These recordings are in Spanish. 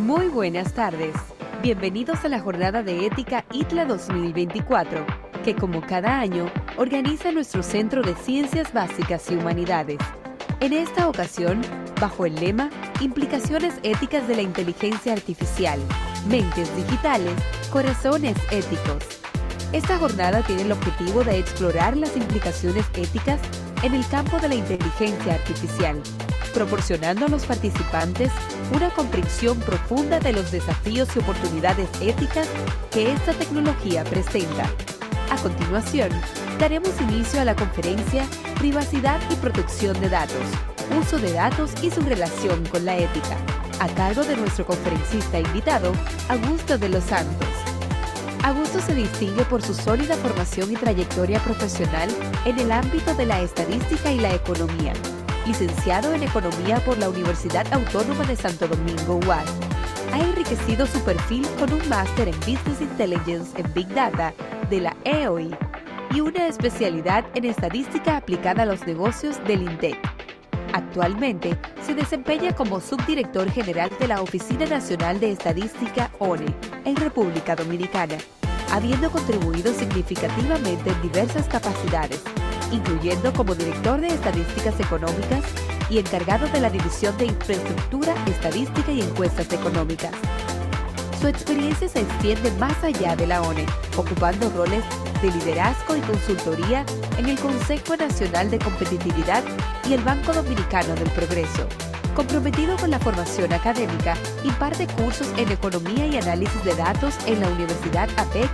Muy buenas tardes. Bienvenidos a la jornada de ética ITLA 2024, que como cada año organiza nuestro Centro de Ciencias Básicas y Humanidades. En esta ocasión, bajo el lema Implicaciones éticas de la inteligencia artificial, mentes digitales, corazones éticos. Esta jornada tiene el objetivo de explorar las implicaciones éticas en el campo de la inteligencia artificial, proporcionando a los participantes una comprensión profunda de los desafíos y oportunidades éticas que esta tecnología presenta. A continuación, daremos inicio a la conferencia Privacidad y protección de datos, uso de datos y su relación con la ética, a cargo de nuestro conferencista invitado, Augusto de los Santos. Augusto se distingue por su sólida formación y trayectoria profesional en el ámbito de la estadística y la economía. Licenciado en Economía por la Universidad Autónoma de Santo Domingo, UAS. Ha enriquecido su perfil con un máster en Business Intelligence en Big Data de la EOI y una especialidad en Estadística aplicada a los negocios del INTEC. Actualmente se desempeña como subdirector general de la Oficina Nacional de Estadística ONE en República Dominicana, habiendo contribuido significativamente en diversas capacidades, incluyendo como director de Estadísticas Económicas y encargado de la División de Infraestructura, Estadística y Encuestas Económicas. Su experiencia se extiende más allá de la ONE, ocupando roles de liderazgo y consultoría en el Consejo Nacional de Competitividad y el Banco Dominicano del Progreso. Comprometido con la formación académica, imparte cursos en Economía y Análisis de Datos en la Universidad APEC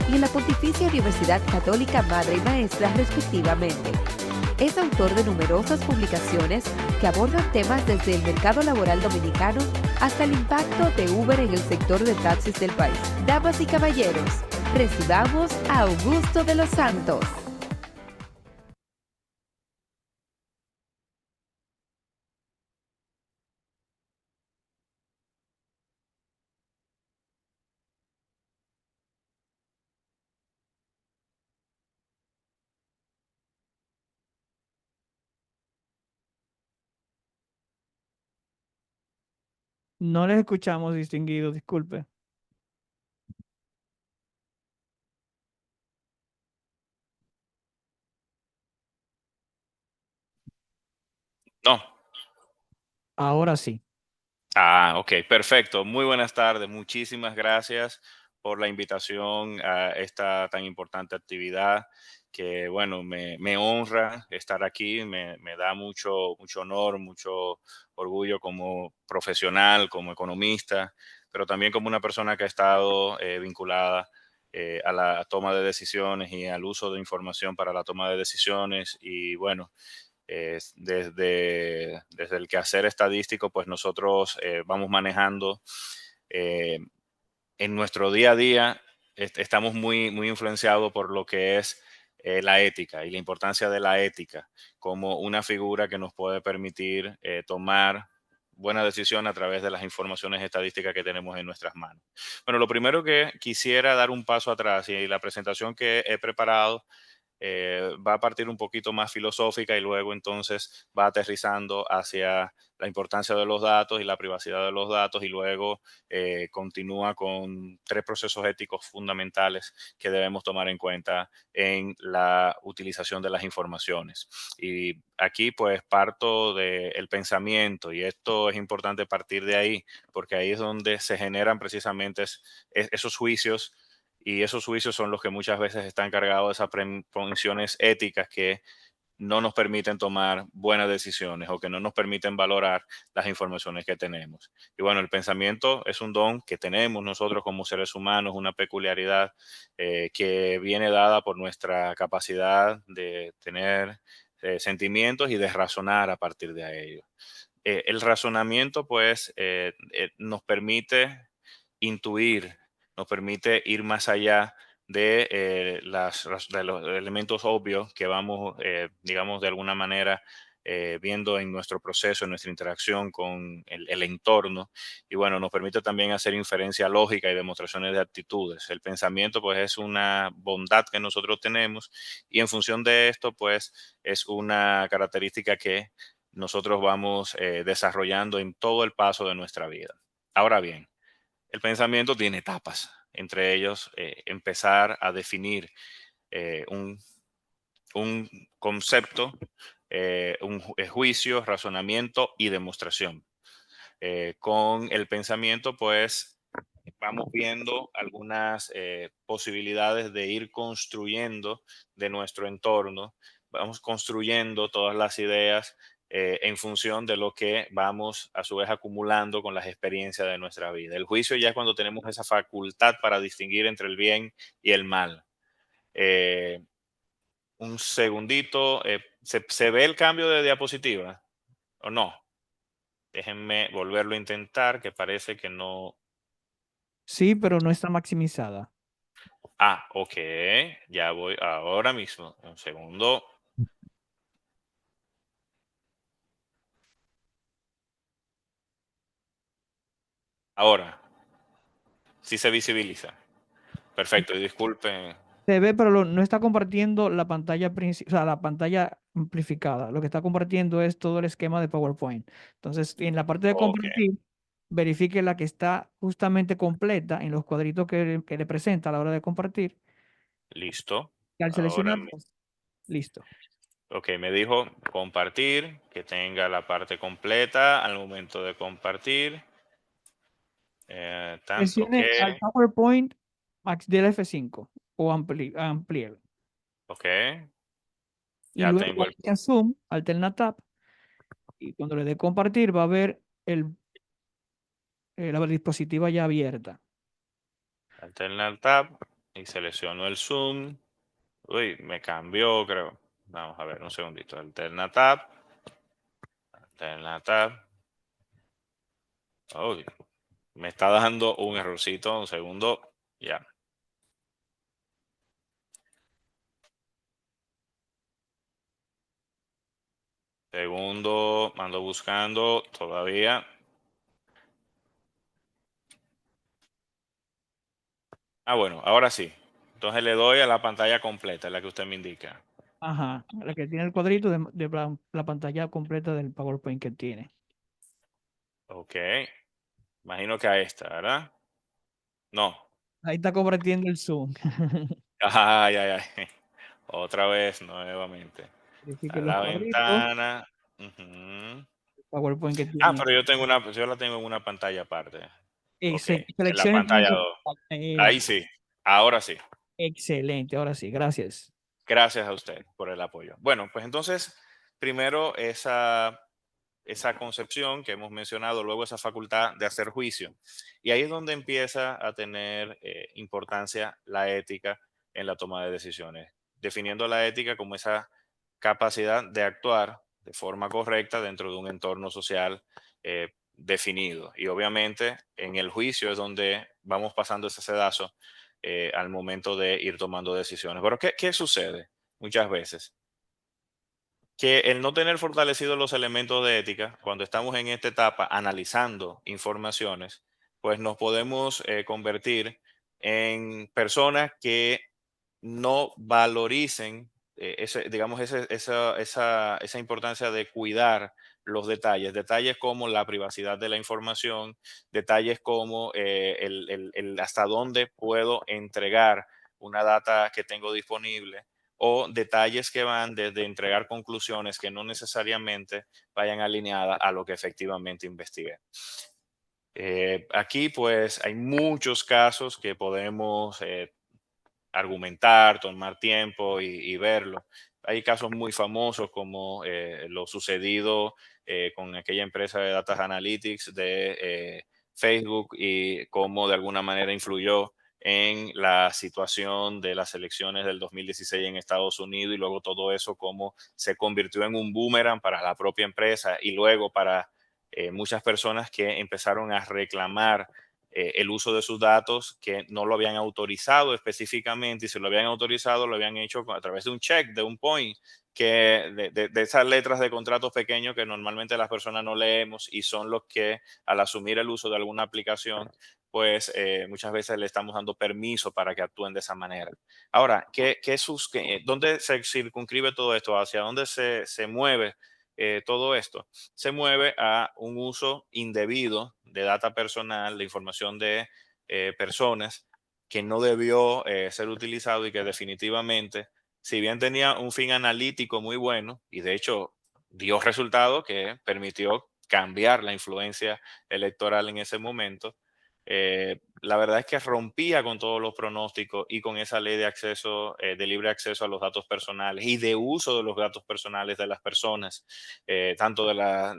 y en la Pontificia Universidad Católica Madre y Maestra, respectivamente. Es autor de numerosas publicaciones que abordan temas desde el mercado laboral dominicano hasta el impacto de Uber en el sector de taxis del país. Damas y caballeros, recibamos a Augusto de los Santos. No les escuchamos, distinguido, disculpe. No. Ahora sí. Ok, perfecto. Muy buenas tardes. Muchísimas gracias por la invitación a esta tan importante actividad que, bueno, me honra estar aquí. Me da mucho honor, mucho orgullo como profesional, como economista, pero también como una persona que ha estado vinculada a la toma de decisiones y al uso de información para la toma de decisiones. Y bueno, desde el quehacer estadístico, pues nosotros vamos manejando eh, en nuestro día a día, estamos muy influenciados por lo que es la ética y la importancia de la ética como una figura que nos puede permitir tomar buena decisión a través de las informaciones estadísticas que tenemos en nuestras manos. Bueno, lo primero que quisiera dar un paso atrás y la presentación que he preparado va a partir un poquito más filosófica y luego entonces va aterrizando hacia la importancia de los datos y la privacidad de los datos y luego continúa con tres procesos éticos fundamentales que debemos tomar en cuenta en la utilización de las informaciones. Y aquí pues parto del pensamiento y esto es importante partir de ahí porque ahí es donde se generan precisamente esos juicios y esos juicios son los que muchas veces están cargados de esas prevenciones éticas que no nos permiten tomar buenas decisiones o que no nos permiten valorar las informaciones que tenemos. Y bueno, el pensamiento es un don que tenemos nosotros como seres humanos, una peculiaridad que viene dada por nuestra capacidad de tener sentimientos y de razonar a partir de ello. El razonamiento, pues, nos permite intuir, nos permite ir más allá de, de los elementos obvios que vamos, digamos, de alguna manera viendo en nuestro proceso, en nuestra interacción con el entorno. Y bueno, nos permite también hacer inferencia lógica y demostraciones de actitudes. El pensamiento, pues, es una bondad que nosotros tenemos y en función de esto, pues, es una característica que nosotros vamos desarrollando en todo el paso de nuestra vida. Ahora bien, El pensamiento tiene etapas, entre ellos empezar a definir un concepto, juicio, razonamiento y demostración. Con el pensamiento, pues vamos viendo algunas posibilidades de ir construyendo de nuestro entorno, vamos construyendo todas las ideas en función de lo que vamos a su vez acumulando con las experiencias de nuestra vida. El juicio ya es cuando tenemos esa facultad para distinguir entre el bien y el mal. Eh, un segundito, ¿se ve el cambio de diapositiva o no? Déjenme volverlo a intentar, que parece que no. Sí, pero no está maximizada. Ah, ok, ya voy ahora mismo. Un segundo. Ahora, sí se visibiliza. Perfecto, y disculpen. Se ve, pero no está compartiendo la pantalla principal, o sea, la pantalla amplificada. Lo que está compartiendo es todo el esquema de PowerPoint. Entonces, en la parte de Ok, compartir, verifique la que está justamente completa en los cuadritos que le presenta a la hora de compartir. listo. Y al Ahora, seleccionar, pues, listo. ok, me dijo compartir, que tenga la parte completa al momento de compartir. Ok, Presione al PowerPoint Max del F5 o amplíe. ok, Y ya luego tengo el vaya a Zoom, alterna Tab, y cuando le dé compartir va a ver la diapositiva ya abierta. Alternate Tab y selecciono el zoom. Uy, me cambió, creo. Vamos a ver un segundito. Alternate Tab, Alternate Tab. Uy, me está dando un errorcito. Un segundo. Ya. Segundo, ando buscando todavía. Ah, bueno, ahora sí. Entonces le doy a la pantalla completa, la que usted me indica. Ajá, la que tiene el cuadrito de la pantalla completa del PowerPoint que tiene. Ok. Imagino que a esta, ¿verdad? No. Ahí está compartiendo el Zoom. Ay, ay, ay. Otra vez, nuevamente. Verifique A los la cuadritos, ventana. Ujú. el PowerPoint que Ah, tiene. pero yo la tengo en una pantalla aparte. Ok. En la Seleccione pantalla entonces. 2. Ahí sí. Ahora sí. Excelente, ahora sí, gracias. Gracias a usted por el apoyo. Bueno, pues entonces, primero esa concepción que hemos mencionado, luego esa facultad de hacer juicio. Y ahí es donde empieza a tener importancia la ética en la toma de decisiones, definiendo la ética como esa capacidad de actuar de forma correcta dentro de un entorno social definido. Y obviamente en el juicio es donde vamos pasando ese sedazo al momento de ir tomando decisiones. Pero ¿qué sucede muchas veces? Que el no tener fortalecidos los elementos de ética, cuando estamos en esta etapa analizando informaciones, pues nos podemos convertir en personas que no valoricen digamos, esa importancia de cuidar los detalles, detalles como la privacidad de la información, detalles como el hasta dónde puedo entregar una data que tengo disponible, o detalles que van desde entregar conclusiones que no necesariamente vayan alineadas a lo que efectivamente investigué. Aquí pues hay muchos casos que podemos argumentar, tomar tiempo y verlo. Hay casos muy famosos como lo sucedido con aquella empresa de Data Analytics de Facebook y cómo de alguna manera influyó en la situación de las elecciones del 2016 en Estados Unidos y luego todo eso cómo se convirtió en un boomerang para la propia empresa y luego para muchas personas que empezaron a reclamar el uso de sus datos que no lo habían autorizado específicamente y si lo habían autorizado lo habían hecho a través de un check, de un point, que de esas letras de contratos pequeños que normalmente las personas no leemos y son los que al asumir el uso de alguna aplicación, pues muchas veces le estamos dando permiso para que actúen de esa manera. Ahora, ¿dónde se circunscribe todo esto? ¿Hacia dónde se mueve todo esto, se mueve a un uso indebido de data personal, de información de personas que no debió ser utilizado y que definitivamente, si bien tenía un fin analítico muy bueno y de hecho dio resultado que permitió cambiar la influencia electoral en ese momento, la verdad es que rompía con todos los pronósticos y con esa ley de acceso, de libre acceso a los datos personales y de uso de los datos personales de las personas, tanto de la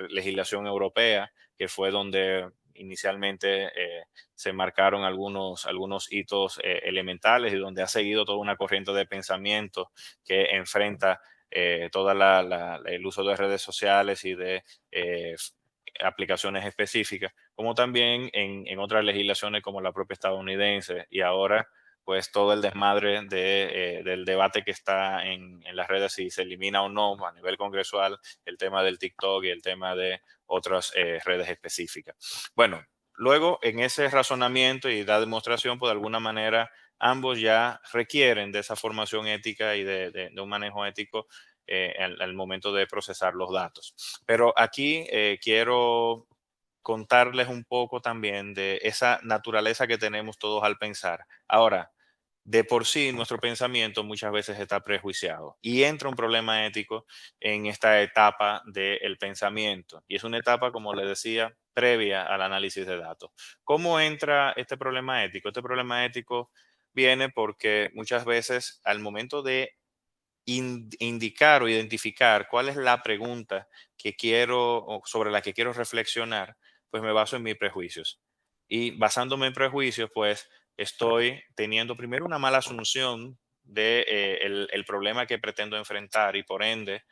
legislación europea, que fue donde inicialmente se marcaron algunos hitos elementales y donde ha seguido toda una corriente de pensamiento que enfrenta el uso de redes sociales y de aplicaciones específicas, como también en otras legislaciones como la propia estadounidense y ahora pues todo el desmadre del debate que está en las redes, si se elimina o no a nivel congresual, el tema del TikTok y el tema de otras redes específicas. Bueno, luego en ese razonamiento y la demostración, pues de alguna manera ambos ya requieren de esa formación ética y de un manejo ético al momento de procesar los datos. Pero aquí quiero contarles un poco también de esa naturaleza que tenemos todos al pensar. Ahora, de por sí nuestro pensamiento muchas veces está prejuiciado y entra un problema ético en esta etapa del pensamiento. Y es una etapa, como les decía, previa al análisis de datos. ¿Cómo entra este problema ético? Este problema ético viene porque muchas veces al momento de indicar o identificar cuál es la pregunta que quiero o sobre la que quiero reflexionar, pues me baso en mis prejuicios. Y basándome en prejuicios, pues estoy teniendo primero una mala asunción de el problema que pretendo enfrentar y por ende,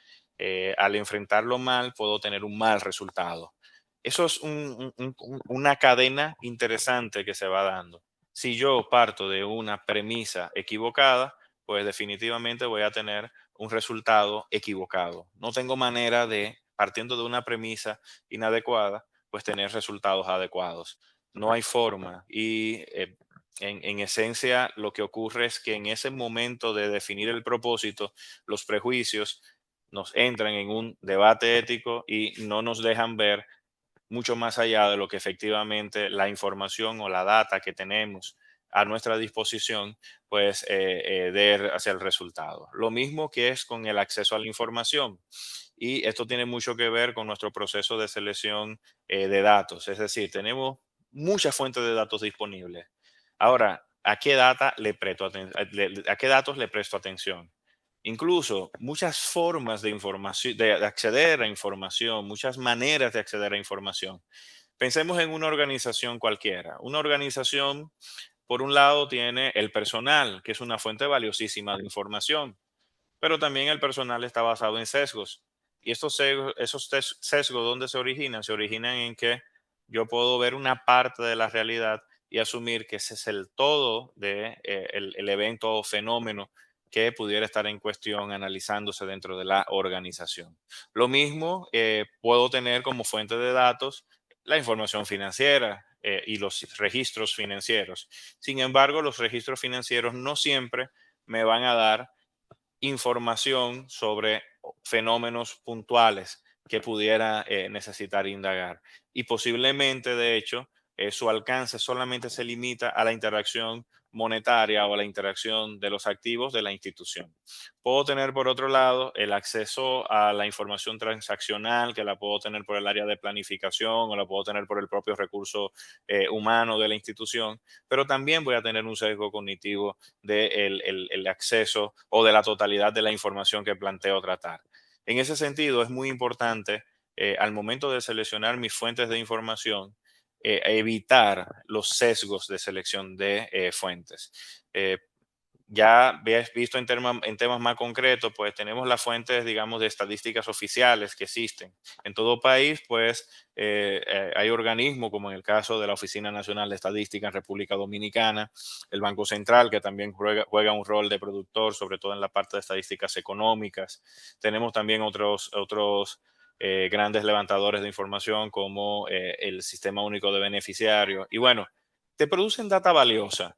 al enfrentarlo mal, puedo tener un mal resultado. Eso es una cadena interesante que se va dando. Si yo parto de una premisa equivocada, pues definitivamente voy a tener un resultado equivocado. No tengo manera de, partiendo de una premisa inadecuada, pues tener resultados adecuados. No hay forma. Y en esencia lo que ocurre es que en ese momento de definir el propósito, los prejuicios nos entran en un debate ético y no nos dejan ver mucho más allá de lo que efectivamente la información o la data que tenemos a nuestra disposición, pues der hacia el resultado. Lo mismo que es con el acceso a la información. Y esto tiene mucho que ver con nuestro proceso de selección de datos. Es decir, tenemos muchas fuentes de datos disponibles. Ahora, ¿a qué data a qué datos le presto atención? Incluso muchas formas de información, de acceder a información, muchas maneras de acceder a información. Pensemos en una organización cualquiera. Una organización, por un lado, tiene el personal, que es una fuente valiosísima de información, pero también el personal está basado en sesgos. Y sesgos, ¿dónde se originan? Se originan en que yo puedo ver una parte de la realidad y asumir que ese es el todo de el evento o fenómeno que pudiera estar en cuestión analizándose dentro de la organización. Lo mismo puedo tener como fuente de datos la información financiera y los registros financieros. Sin embargo, los registros financieros no siempre me van a dar información sobre fenómenos puntuales que pudiera necesitar indagar. Y posiblemente, de hecho, su alcance solamente se limita a la interacción monetaria o a la interacción de los activos de la institución. Puedo tener, por otro lado, el acceso a la información transaccional, que la puedo tener por el área de planificación o la puedo tener por el propio recurso humano de la institución, pero también voy a tener un sesgo cognitivo del el acceso o de la totalidad de la información que planteo tratar. En ese sentido, es muy importante al momento de seleccionar mis fuentes de información, evitar los sesgos de selección de fuentes. Eh, ya habéis visto en temas más concretos, pues tenemos las fuentes, digamos, de estadísticas oficiales que existen. En todo país, pues hay organismos, como en el caso de la Oficina Nacional de Estadística en República Dominicana, el Banco Central, que también juega un rol de productor, sobre todo en la parte de estadísticas económicas. Tenemos también otros grandes levantadores de información, como el Sistema Único de Beneficiarios. Y bueno, te producen data valiosa.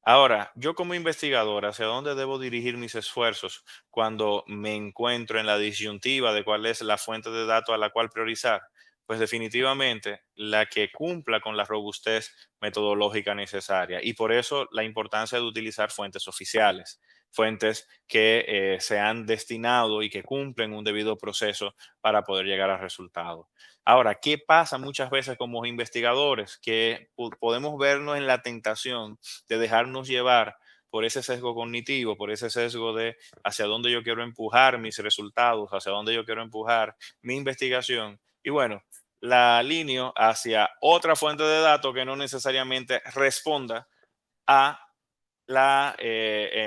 Ahora, yo como investigador, ¿hacia dónde debo dirigir mis esfuerzos cuando me encuentro en la disyuntiva de cuál es la fuente de datos a la cual priorizar? Pues definitivamente la que cumpla con la robustez metodológica necesaria. Y por eso la importancia de utilizar fuentes oficiales, fuentes que se han destinado y que cumplen un debido proceso para poder llegar a resultados. Ahora, ¿qué pasa muchas veces como investigadores? Que podemos vernos en la tentación de dejarnos llevar por ese sesgo cognitivo, por ese sesgo de hacia dónde yo quiero empujar mis resultados, hacia dónde yo quiero empujar mi investigación. Y bueno, la alineo hacia otra fuente de datos que no necesariamente responda a la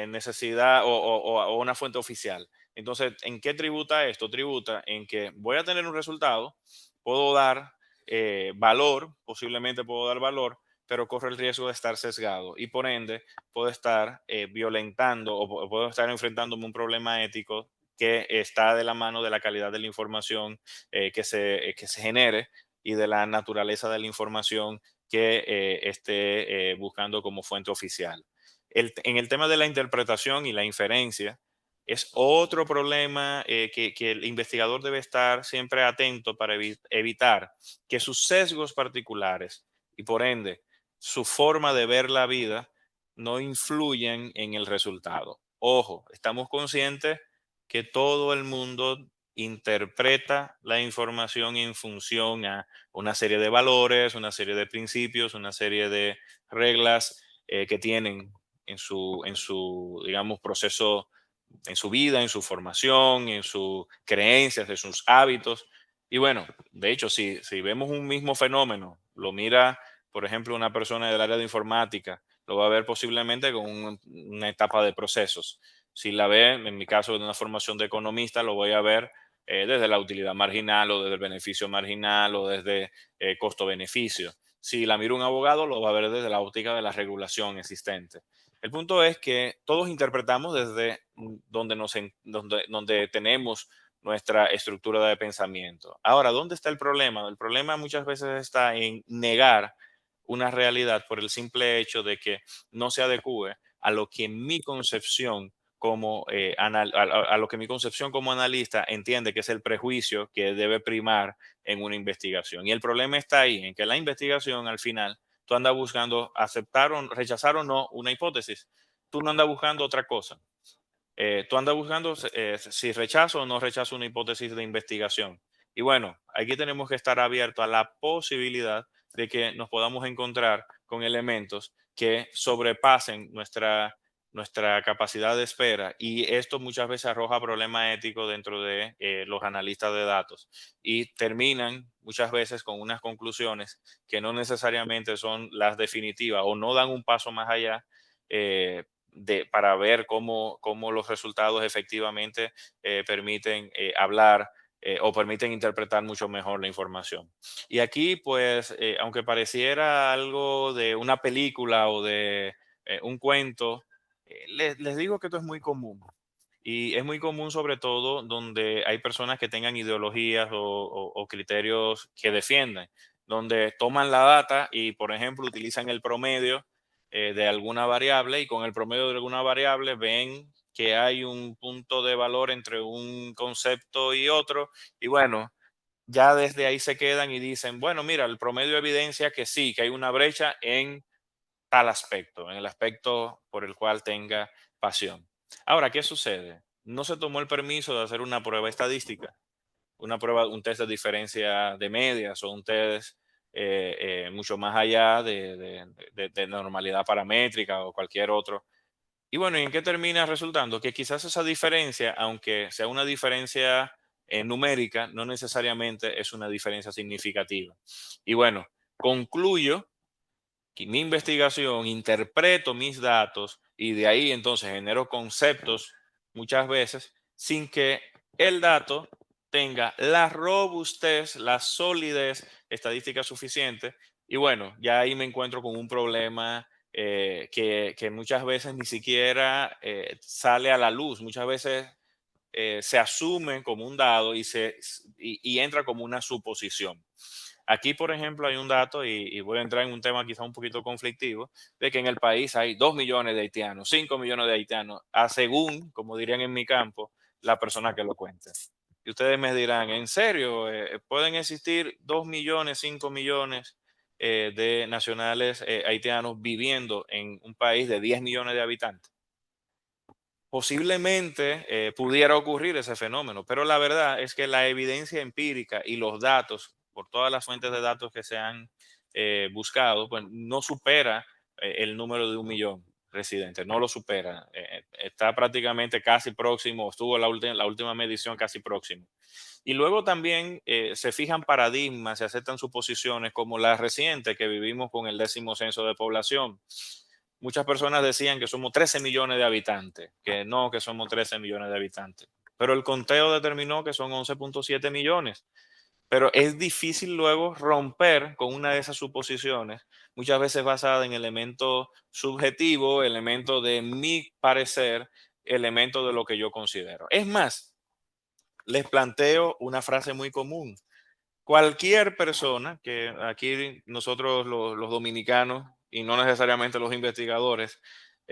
necesidad o una fuente oficial. Entonces, ¿en qué tributa esto? Tributa en que voy a tener un resultado, puedo dar valor, posiblemente puedo dar valor, pero corre el riesgo de estar sesgado y por ende puedo estar violentando o puedo estar enfrentándome a un problema ético que está de la mano de la calidad de la información que se genere y de la naturaleza de la información que esté buscando como fuente oficial. En el tema de la interpretación y la inferencia, es otro problema que el investigador debe estar siempre atento para evitar que sus sesgos particulares y por ende su forma de ver la vida no influyen en el resultado. Ojo, estamos conscientes que todo el mundo interpreta la información en función a una serie de valores, una serie de principios, una serie de reglas que tienen digamos, proceso, en su vida, en su formación, en sus creencias, en sus hábitos. Y bueno, de hecho, si vemos un mismo fenómeno, lo mira, por ejemplo, una persona del área de informática, lo va a ver posiblemente con una etapa de procesos. Si la ve, en mi caso, de una formación de economista, lo voy a ver desde la utilidad marginal o desde el beneficio marginal o desde costo-beneficio. Si la mira un abogado, lo va a ver desde la óptica de la regulación existente. El punto es que todos interpretamos desde donde tenemos nuestra estructura de pensamiento. Ahora, ¿dónde está el problema? El problema muchas veces está en negar una realidad por el simple hecho de que no se adecue a lo que mi concepción como a lo que mi concepción como analista entiende que es el prejuicio que debe primar en una investigación. Y el problema está ahí, en que la investigación al final tú andas buscando aceptar o rechazar o no una hipótesis. Tú no andas buscando otra cosa. Tú andas buscando si rechazo o no rechazo una hipótesis de investigación. Y bueno, aquí tenemos que estar abiertos a la posibilidad de que nos podamos encontrar con elementos que sobrepasen nuestra capacidad de espera y esto muchas veces arroja problemas éticos dentro de los analistas de datos y terminan muchas veces con unas conclusiones que no necesariamente son las definitivas o no dan un paso más allá para ver cómo los resultados efectivamente permiten hablar o permiten interpretar mucho mejor la información. Y aquí, pues, aunque pareciera algo de una película o de un cuento, les digo que esto es muy común. Y es muy común sobre todo donde hay personas que tengan ideologías o criterios que defiendan, donde toman la data y, por ejemplo, utilizan el promedio de alguna variable y con el promedio de alguna variable ven que hay un punto de valor entre un concepto y otro y bueno, ya desde ahí se quedan y dicen, bueno, mira, el promedio evidencia que sí, que hay una brecha en tal aspecto, en el aspecto por el cual tenga pasión. Ahora, ¿qué sucede? No se tomó el permiso de hacer una prueba estadística, un test de diferencia de medias o un test mucho más allá de normalidad paramétrica o cualquier otro. Y bueno, ¿y en qué termina resultando? Que quizás esa diferencia, aunque sea una diferencia numérica, no necesariamente es una diferencia significativa. Y bueno, concluyo que mi investigación, interpreto mis datos y de ahí entonces genero conceptos muchas veces sin que el dato tenga la robustez, la solidez estadística suficiente. Y bueno, ya ahí me encuentro con un problema que muchas veces ni siquiera sale a la luz. Muchas veces se asume como un dado y entra como una suposición. Aquí, por ejemplo, hay un dato, y voy a entrar en un tema quizá un poquito conflictivo, de que en el país hay 2 millones de haitianos, 5 millones de haitianos, a según, como dirían en mi campo, la persona que lo cuente. Y ustedes me dirán, ¿en serio? ¿Pueden existir 2 millones, 5 millones de nacionales haitianos viviendo en un país de 10 millones de habitantes? Posiblemente pudiera ocurrir ese fenómeno, pero la verdad es que la evidencia empírica y los datos, por todas las fuentes de datos que se han buscado, pues no supera el número de 1 millón residentes, no lo supera. Está prácticamente casi próximo, estuvo la última medición casi próximo. Y luego también se fijan paradigmas, se aceptan suposiciones como la reciente que vivimos con el 10º censo de población. Muchas personas decían que somos 13 millones de habitantes, que no, que somos 13 millones de habitantes. Pero el conteo determinó que son 11.7 millones. Pero es difícil luego romper con una de esas suposiciones, muchas veces basada en elementos subjetivos, elementos de mi parecer, elementos de lo que yo considero. Es más, les planteo una frase muy común. Cualquier persona, que aquí nosotros los dominicanos, y no necesariamente los investigadores,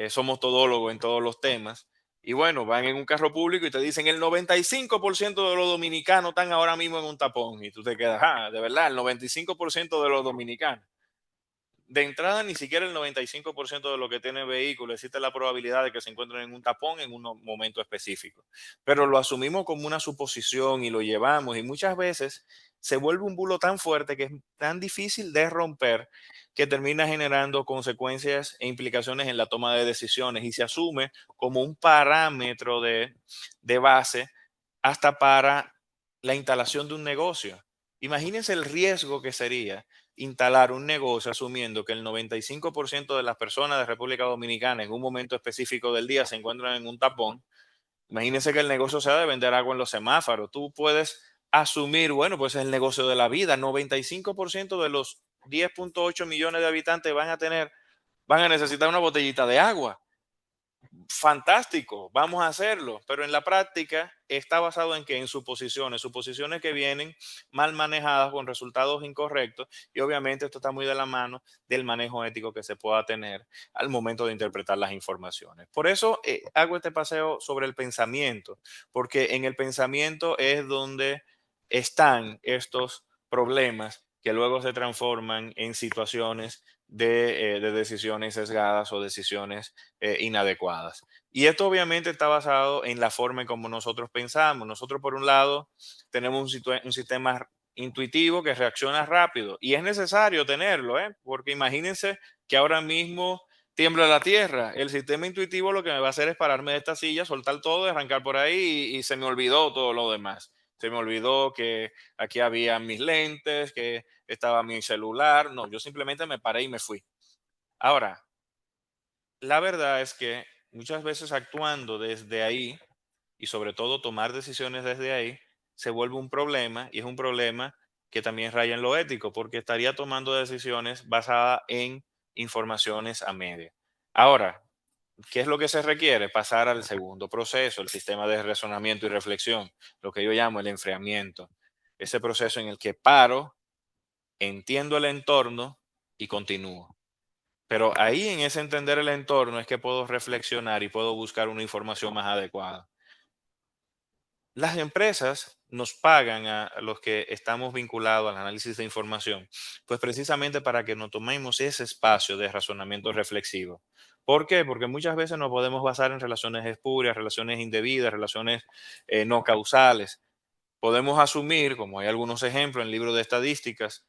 somos todólogos en todos los temas, y bueno, van en un carro público y te dicen el 95% de los dominicanos están ahora mismo en un tapón, y tú te quedas, ah, de verdad, el 95% de los dominicanos. De entrada, ni siquiera el 95% de lo que tiene vehículo existe la probabilidad de que se encuentren en un tapón en un momento específico. Pero lo asumimos como una suposición y lo llevamos, y muchas veces se vuelve un bulo tan fuerte que es tan difícil de romper que termina generando consecuencias e implicaciones en la toma de decisiones y se asume como un parámetro de base hasta para la instalación de un negocio. Imagínense el riesgo que sería instalar un negocio asumiendo que el 95% de las personas de República Dominicana en un momento específico del día se encuentran en un tapón. Imagínense que el negocio sea de vender agua en los semáforos. Tú puedes asumir, bueno, pues es el negocio de la vida. 95% de los 10.8 millones de habitantes van a necesitar una botellita de agua. Fantástico, vamos a hacerlo, pero en la práctica está basado en que en suposiciones que vienen mal manejadas con resultados incorrectos, y obviamente esto está muy de la mano del manejo ético que se pueda tener al momento de interpretar las informaciones. Por eso hago este paseo sobre el pensamiento, porque en el pensamiento es donde están estos problemas que luego se transforman en situaciones de decisiones sesgadas o decisiones inadecuadas. Y esto obviamente está basado en la forma en cómo nosotros pensamos. Nosotros, por un lado, tenemos un sistema intuitivo que reacciona rápido y es necesario tenerlo, ¿eh? Porque imagínense que ahora mismo tiembla la tierra. El sistema intuitivo lo que me va a hacer es pararme de esta silla, soltar todo, arrancar por ahí y se me olvidó todo lo demás. Se me olvidó que aquí había mis lentes, que estaba mi celular. No, yo simplemente me paré y me fui. Ahora, la verdad es que muchas veces actuando desde ahí y sobre todo tomar decisiones desde ahí se vuelve un problema, y es un problema que también raya en lo ético porque estaría tomando decisiones basadas en informaciones a media. Ahora, ¿qué es lo que se requiere? Pasar al segundo proceso, el sistema de razonamiento y reflexión, lo que yo llamo el enfriamiento. Ese proceso en el que paro, entiendo el entorno y continúo. Pero ahí en ese entender el entorno es que puedo reflexionar y puedo buscar una información más adecuada. Las empresas nos pagan a los que estamos vinculados al análisis de información, pues precisamente para que nos tomemos ese espacio de razonamiento reflexivo. ¿Por qué? Porque muchas veces nos podemos basar en relaciones espurias, relaciones indebidas, relaciones no causales. Podemos asumir, como hay algunos ejemplos en libros de estadísticas,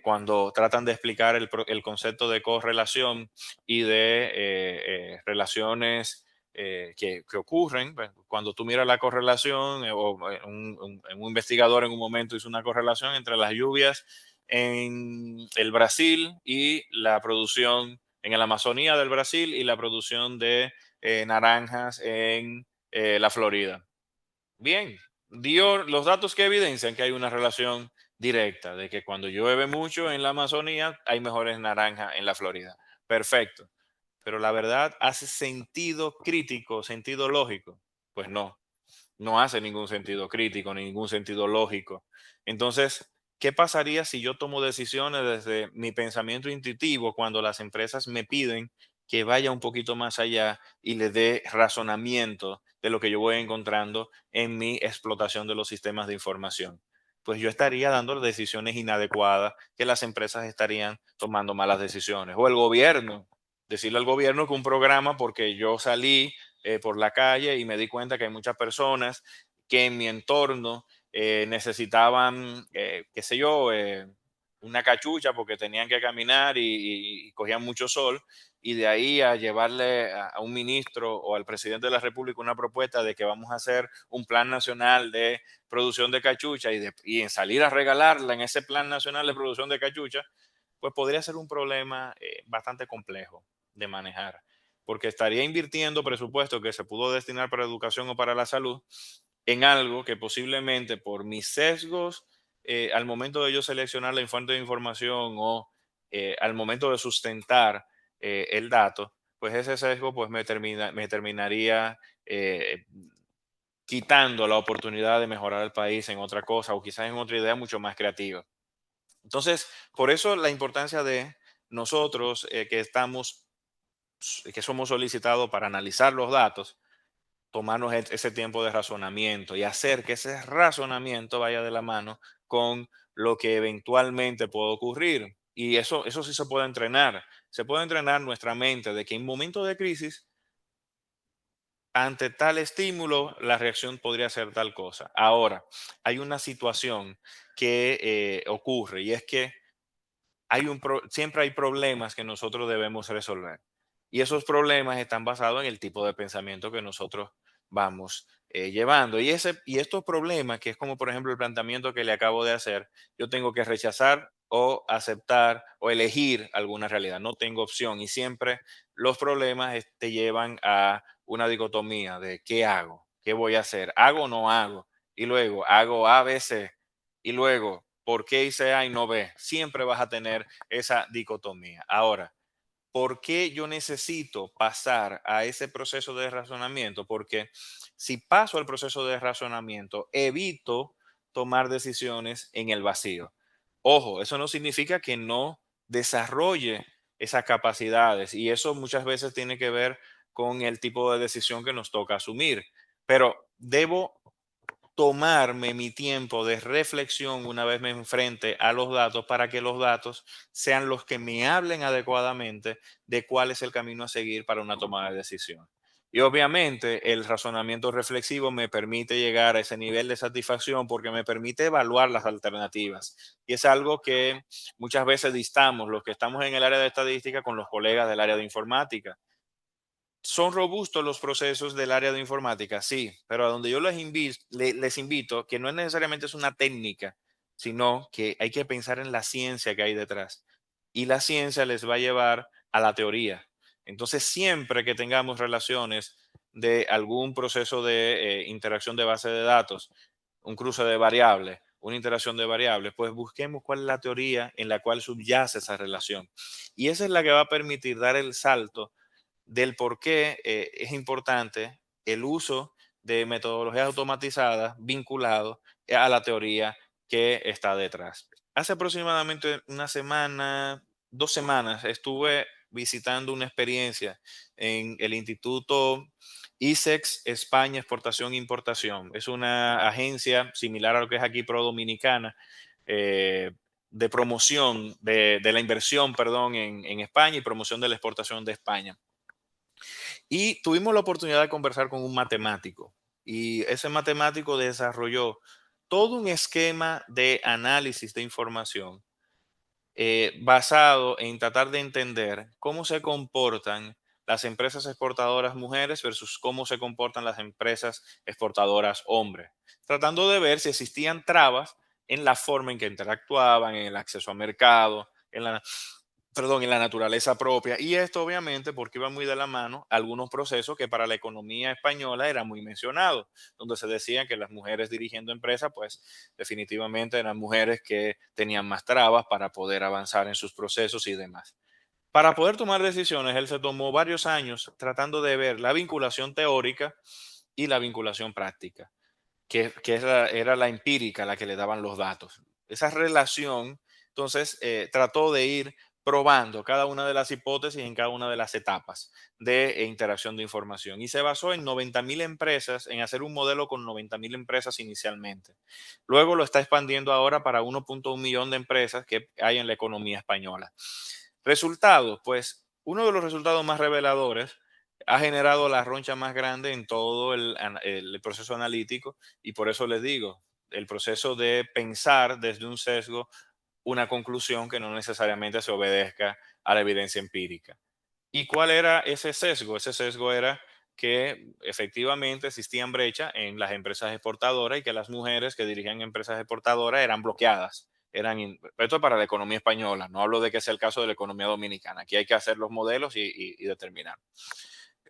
cuando tratan de explicar el concepto de correlación y de relaciones que ocurren, pues, cuando tú miras la correlación, un investigador en un momento hizo una correlación entre las lluvias en el Brasil y la producción en la Amazonía del Brasil y la producción de naranjas en la Florida. Bien, dio los datos que evidencian que hay una relación directa, de que cuando llueve mucho en la Amazonía hay mejores naranjas en la Florida. Perfecto. Pero la verdad, ¿hace sentido crítico, sentido lógico? Pues no, no hace ningún sentido crítico, ningún sentido lógico. Entonces, ¿qué pasaría si yo tomo decisiones desde mi pensamiento intuitivo cuando las empresas me piden que vaya un poquito más allá y le dé razonamiento de lo que yo voy encontrando en mi explotación de los sistemas de información? Pues yo estaría dando decisiones inadecuadas, que las empresas estarían tomando malas decisiones. O el gobierno, decirle al gobierno que un programa, porque yo salí por la calle y me di cuenta que hay muchas personas que en mi entorno necesitaban, qué sé yo, una cachucha porque tenían que caminar y cogían mucho sol, y de ahí a llevarle a un ministro o al presidente de la República una propuesta de que vamos a hacer un plan nacional de producción de cachucha y en salir a regalarla en ese plan nacional de producción de cachucha, pues podría ser un problema bastante complejo de manejar, porque estaría invirtiendo presupuesto que se pudo destinar para educación o para la salud en algo que posiblemente por mis sesgos al momento de yo seleccionar la fuente de información o al momento de sustentar el dato, pues ese sesgo pues me terminaría quitando la oportunidad de mejorar el país en otra cosa o quizás en otra idea mucho más creativa. Entonces, por eso la importancia de nosotros que somos solicitados para analizar los datos, tomarnos ese tiempo de razonamiento y hacer que ese razonamiento vaya de la mano con lo que eventualmente puede ocurrir. Y eso sí se puede entrenar. Se puede entrenar nuestra mente de que en momentos de crisis, ante tal estímulo, la reacción podría ser tal cosa. Ahora, hay una situación que ocurre y es que siempre hay problemas que nosotros debemos resolver. Y esos problemas están basados en el tipo de pensamiento que nosotros vamos llevando. Y estos problemas, que es como por ejemplo el planteamiento que le acabo de hacer, yo tengo que rechazar o aceptar o elegir alguna realidad. No tengo opción. Y siempre los problemas te llevan a una dicotomía de qué hago, qué voy a hacer, hago o no hago. Y luego hago A, B, C. Y luego, ¿por qué hice A y no B? Siempre vas a tener esa dicotomía. Ahora, ¿por qué yo necesito pasar a ese proceso de razonamiento? Porque si paso al proceso de razonamiento, evito tomar decisiones en el vacío. Ojo, eso no significa que no desarrolle esas capacidades y eso muchas veces tiene que ver con el tipo de decisión que nos toca asumir. Pero debo tomarme mi tiempo de reflexión una vez me enfrente a los datos para que los datos sean los que me hablen adecuadamente de cuál es el camino a seguir para una toma de decisión. Y obviamente el razonamiento reflexivo me permite llegar a ese nivel de satisfacción porque me permite evaluar las alternativas. Y es algo que muchas veces distamos los que estamos en el área de estadística con los colegas del área de informática. ¿Son robustos los procesos del área de informática? Sí, pero a donde yo les invito, que no es necesariamente es una técnica, sino que hay que pensar en la ciencia que hay detrás. Y la ciencia les va a llevar a la teoría. Entonces, siempre que tengamos relaciones de algún proceso de interacción de base de datos, un cruce de variables, una interacción de variables, pues busquemos cuál es la teoría en la cual subyace esa relación. Y esa es la que va a permitir dar el salto del por qué es importante el uso de metodologías automatizadas vinculado a la teoría que está detrás. Hace aproximadamente una semana, 2 semanas, estuve visitando una experiencia en el Instituto ISEX España Exportación e Importación. Es una agencia similar a lo que es aquí Pro Dominicana, de promoción de la inversión, perdón, en España y promoción de la exportación de España. Y tuvimos la oportunidad de conversar con un matemático y ese matemático desarrolló todo un esquema de análisis de información basado en tratar de entender cómo se comportan las empresas exportadoras mujeres versus cómo se comportan las empresas exportadoras hombres, tratando de ver si existían trabas en la forma en que interactuaban, en el acceso a mercado, en la naturaleza propia. Y esto obviamente porque iba muy de la mano algunos procesos que para la economía española eran muy mencionados, donde se decía que las mujeres dirigiendo empresas, pues definitivamente eran mujeres que tenían más trabas para poder avanzar en sus procesos y demás. Para poder tomar decisiones, él se tomó varios años tratando de ver la vinculación teórica y la vinculación práctica, que era la empírica la que le daban los datos. esa relación. Entonces, trató de ir probando cada una de las hipótesis en cada una de las etapas de interacción de información. Y se basó en 90.000 empresas, en hacer un modelo con 90.000 empresas inicialmente. Luego lo está expandiendo ahora para 1.1 millón de empresas que hay en la economía española. Resultados, pues uno de los resultados más reveladores ha generado la roncha más grande en todo el proceso analítico, y por eso les digo, el proceso de pensar desde un sesgo una conclusión que no necesariamente se obedezca a la evidencia empírica. ¿Y cuál era ese sesgo? Ese sesgo era que efectivamente existían brechas en las empresas exportadoras y que las mujeres que dirigían empresas exportadoras eran bloqueadas. Esto es para la economía española, no hablo de que sea el caso de la economía dominicana. Aquí hay que hacer los modelos y determinar.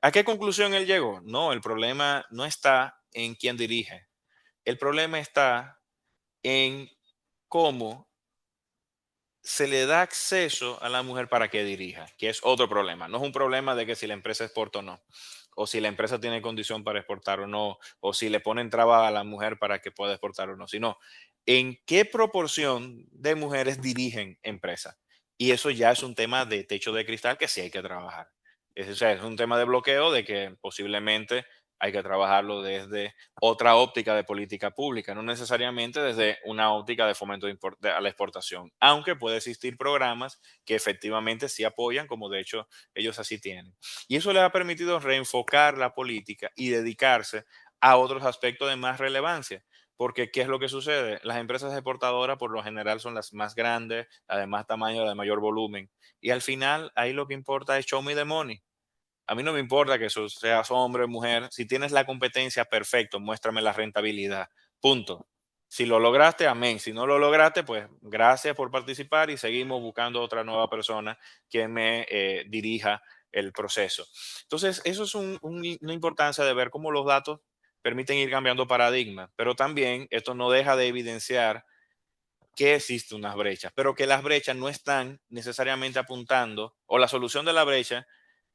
¿A qué conclusión él llegó? No, el problema no está en quién dirige. El problema está en cómo se le da acceso a la mujer para que dirija, que es otro problema. No es un problema de que si la empresa exporta o no, o si la empresa tiene condición para exportar o no, o si le ponen traba a la mujer para que pueda exportar o no, sino en qué proporción de mujeres dirigen empresas. Y eso ya es un tema de techo de cristal que sí hay que trabajar. O sea, es un tema de bloqueo de que posiblemente hay que trabajarlo desde otra óptica de política pública, no necesariamente desde una óptica de fomento a la exportación, aunque puede existir programas que efectivamente sí apoyan, como de hecho ellos así tienen. Y eso les ha permitido reenfocar la política y dedicarse a otros aspectos de más relevancia. Porque, ¿qué es lo que sucede? Las empresas exportadoras por lo general son las más grandes, las de más tamaño, las de mayor volumen. Y al final, ahí lo que importa es show me the money. A mí no me importa que eso seas hombre o mujer. Si tienes la competencia, perfecto, muéstrame la rentabilidad. Punto. Si lo lograste, amén. Si no lo lograste, pues gracias por participar y seguimos buscando otra nueva persona que me dirija el proceso. Entonces, eso es una importancia de ver cómo los datos permiten ir cambiando paradigmas, pero también esto no deja de evidenciar que existe unas brechas, pero que las brechas no están necesariamente apuntando, o la solución de la brecha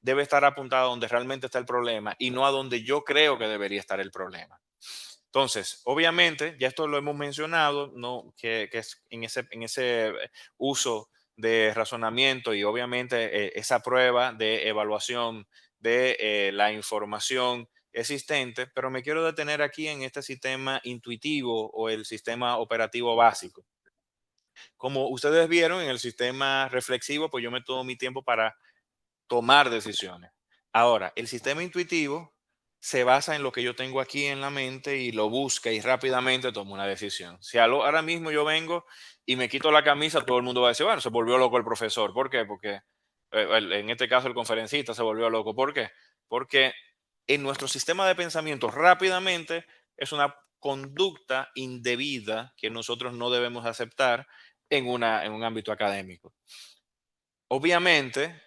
debe estar apuntada a donde realmente está el problema y no a donde yo creo que debería estar el problema. Entonces, obviamente, ya esto lo hemos mencionado, ¿no? Que es en ese uso de razonamiento y obviamente esa prueba de evaluación de la información existente, pero me quiero detener aquí en este sistema intuitivo o el sistema operativo básico. Como ustedes vieron en el sistema reflexivo, pues yo me tomo mi tiempo para tomar decisiones. Ahora, el sistema intuitivo se basa en lo que yo tengo aquí en la mente y lo busca y rápidamente tomo una decisión. Si ahora mismo yo vengo y me quito la camisa, todo el mundo va a decir, bueno, se volvió loco el profesor. ¿Por qué? Porque en este caso el conferencista se volvió loco. ¿Por qué? Porque en nuestro sistema de pensamiento rápidamente es una conducta indebida que nosotros no debemos aceptar en un ámbito académico. Obviamente,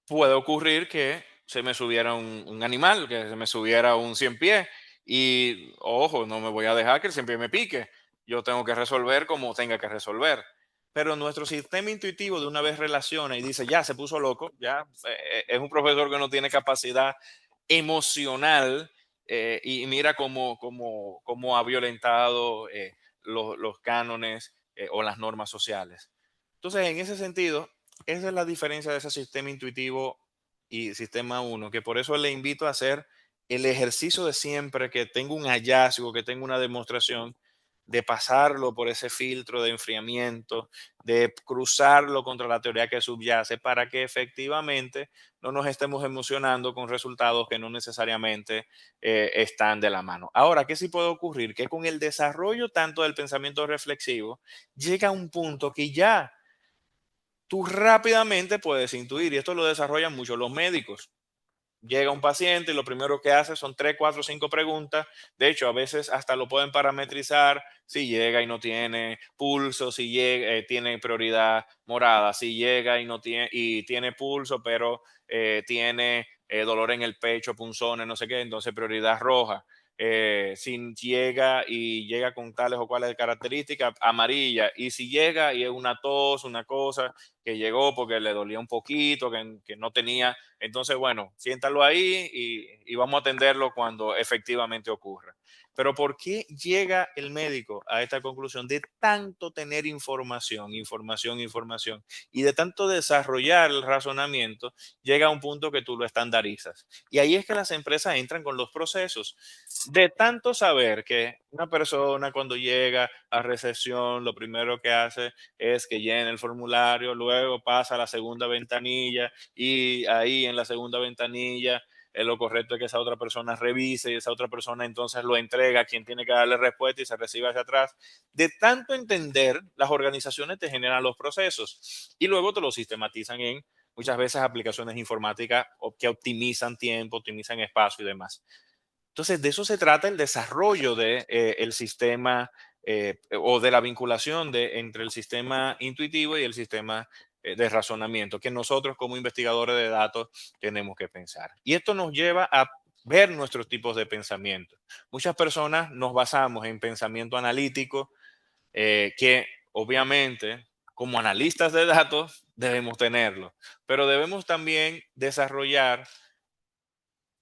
puede ocurrir que se me subiera un animal, que se me subiera un cien pies y, ojo, no me voy a dejar que el cien pies me pique. Yo tengo que resolver como tenga que resolver. Pero nuestro sistema intuitivo de una vez relaciona y dice, ya se puso loco, ya es un profesor que no tiene capacidad emocional y mira cómo ha violentado los cánones o las normas sociales. Entonces, en ese sentido, esa es la diferencia de ese sistema intuitivo y sistema uno, que por eso le invito a hacer el ejercicio de siempre que tengo un hallazgo, que tengo una demostración, de pasarlo por ese filtro de enfriamiento, de cruzarlo contra la teoría que subyace para que efectivamente no nos estemos emocionando con resultados que no necesariamente están de la mano. Ahora, ¿qué sí puede ocurrir? Que con el desarrollo tanto del pensamiento reflexivo, llega a un punto que ya tú rápidamente puedes intuir, y esto lo desarrollan mucho los médicos. Llega un paciente y lo primero que hace son 3, 4, 5 preguntas. De hecho, a veces hasta lo pueden parametrizar si llega y no tiene pulso, si llega, tiene prioridad morada, si llega y tiene pulso, pero tiene dolor en el pecho, punzones, no sé qué, entonces prioridad roja. Si llega con tales o cuales características, amarilla. Y si llega y es una tos, una cosa que llegó porque le dolía un poquito, que no tenía, entonces, bueno, siéntalo ahí y vamos a atenderlo cuando efectivamente ocurra. Pero ¿por qué llega el médico a esta conclusión de tanto tener información, información, información y de tanto desarrollar el razonamiento? Llega a un punto que tú lo estandarizas. Y ahí es que las empresas entran con los procesos. De tanto saber que una persona cuando llega a recepción, lo primero que hace es que llena el formulario, luego pasa a la segunda ventanilla y ahí en la segunda ventanilla lo correcto es que esa otra persona revise y esa otra persona entonces lo entrega a quien tiene que darle respuesta y se recibe hacia atrás. De tanto entender, las organizaciones te generan los procesos y luego te los sistematizan en muchas veces aplicaciones informáticas que optimizan tiempo, optimizan espacio y demás. Entonces, de eso se trata el desarrollo de, el sistema o de la vinculación entre el sistema intuitivo y el sistema de razonamiento que nosotros como investigadores de datos tenemos que pensar. Y esto nos lleva a ver nuestros tipos de pensamiento. Muchas personas nos basamos en pensamiento analítico, que obviamente como analistas de datos debemos tenerlo, pero debemos también desarrollar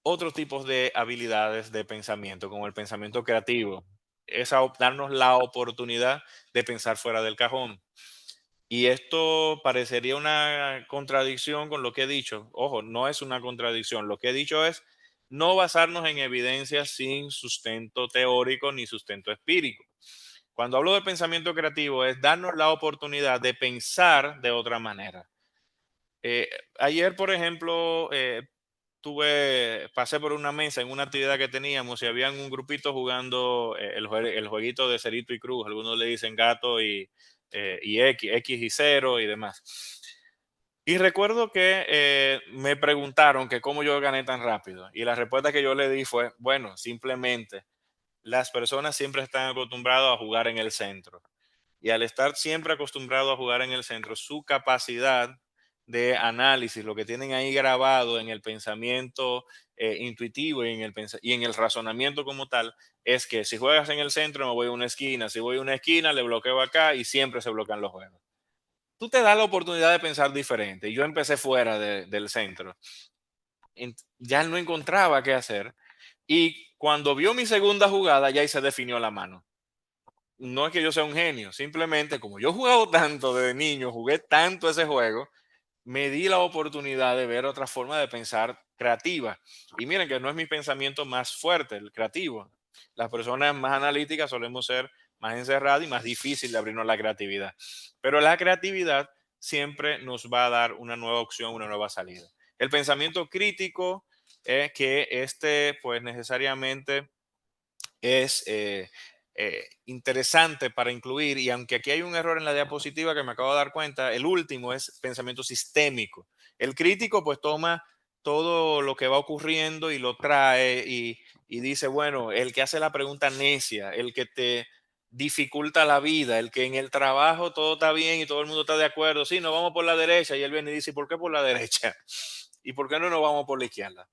otros tipos de habilidades de pensamiento, como el pensamiento creativo. Es darnos la oportunidad de pensar fuera del cajón. Y esto parecería una contradicción con lo que he dicho. Ojo, no es una contradicción. Lo que he dicho es no basarnos en evidencias sin sustento teórico ni sustento empírico. Cuando hablo de pensamiento creativo es darnos la oportunidad de pensar de otra manera. Eh, Ayer, por ejemplo, pasé por una mesa en una actividad que teníamos y habían un grupito jugando el jueguito de Cerito y Cruz. Algunos le dicen gato y X y cero y demás. Y recuerdo que me preguntaron que cómo yo gané tan rápido. Y la respuesta que yo le di fue, bueno, simplemente las personas siempre están acostumbradas a jugar en el centro. Y al estar siempre acostumbrado a jugar en el centro, su capacidad de análisis, lo que tienen ahí grabado en el pensamiento intuitivo y en el razonamiento como tal, es que si juegas en el centro me voy a una esquina, si voy a una esquina le bloqueo acá y siempre se bloquean los juegos. Tú te das la oportunidad de pensar diferente. Yo empecé fuera del centro. Ya él no encontraba qué hacer y cuando vio mi segunda jugada ya ahí se definió la mano. No es que yo sea un genio, simplemente como yo he jugado tanto desde niño, jugué tanto ese juego, me di la oportunidad de ver otra forma de pensar creativa. Y miren que no es mi pensamiento más fuerte, el creativo. Las personas más analíticas solemos ser más encerradas y más difícil de abrirnos la creatividad. Pero la creatividad siempre nos va a dar una nueva opción, una nueva salida. El pensamiento crítico es que pues necesariamente es interesante para incluir, y aunque aquí hay un error en la diapositiva que me acabo de dar cuenta, el último es pensamiento sistémico. El crítico pues toma todo lo que va ocurriendo y lo trae y dice, bueno, el que hace la pregunta necia, el que te dificulta la vida, el que en el trabajo todo está bien y todo el mundo está de acuerdo, sí, nos vamos por la derecha, y él viene y dice, ¿por qué por la derecha? ¿Y por qué no nos vamos por la izquierda?